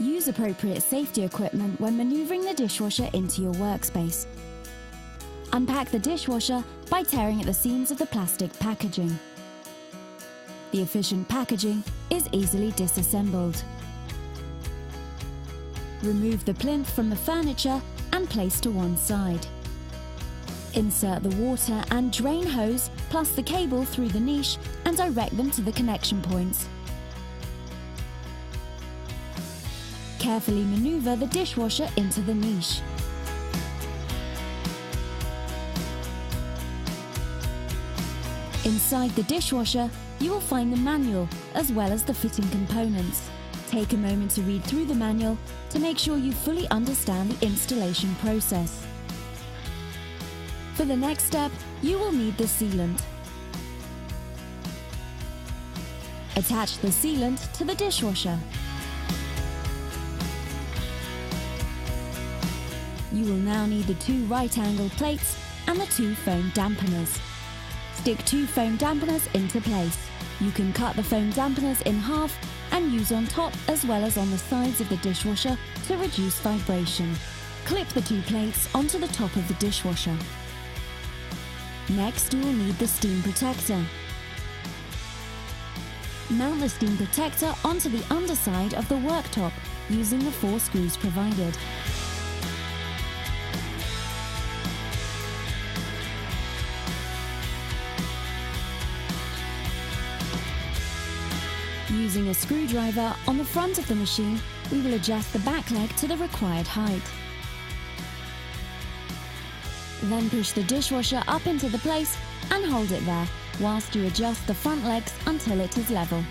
Use appropriate safety equipment when maneuvering the dishwasher into your workspace. Unpack the dishwasher by tearing at the seams of the plastic packaging. The efficient packaging is easily disassembled. Remove the plinth from the furniture and place to one side. Insert the water and drain hose plus the cable through the niche and direct them to the connection points. Carefully maneuver the dishwasher into the niche. Inside the dishwasher, you will find the manual as well as the fitting components. Take a moment to read through the manual to make sure you fully understand the installation process. For the next step, you will need the sealant. Attach the sealant to the dishwasher. You will now need the 2 right-angle plates and the 2 foam dampeners. Stick 2 foam dampeners into place. You can cut the foam dampeners in half and use on top as well as on the sides of the dishwasher to reduce vibration. Clip the 2 plates onto the top of the dishwasher. Next, you will need the steam protector. Mount the steam protector onto the underside of the worktop using the 4 screws provided. Using a screwdriver on the front of the machine, we will adjust the back leg to the required height. Then push the dishwasher up into the place and hold it there whilst you adjust the front legs until it is level.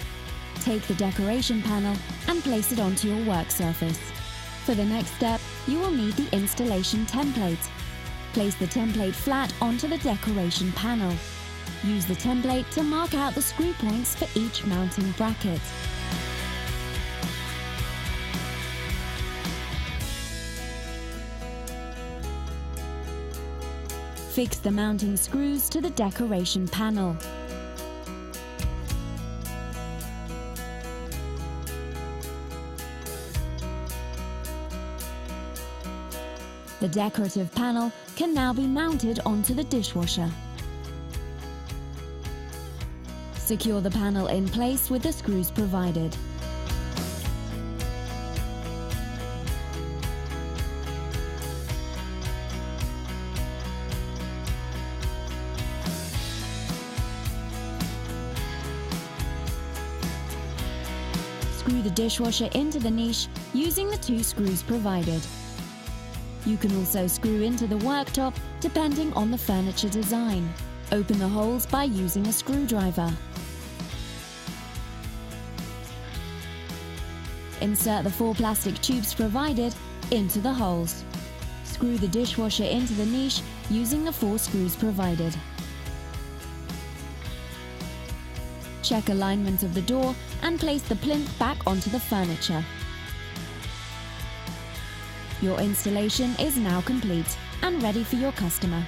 Take the decoration panel and place it onto your work surface. For the next step, you will need the installation template. Place the template flat onto the decoration panel. Use the template to mark out the screw points for each mounting bracket. Fix the mounting screws to the decoration panel. The decorative panel can now be mounted onto the dishwasher. Secure the panel in place with the screws provided. Screw the dishwasher into the niche using the 2 screws provided. You can also screw into the worktop depending on the furniture design. Open the holes by using a screwdriver. Insert the 4 plastic tubes provided into the holes. Screw the dishwasher into the niche using the 4 screws provided. Check alignment of the door and place the plinth back onto the furniture. Your installation is now complete and ready for your customer.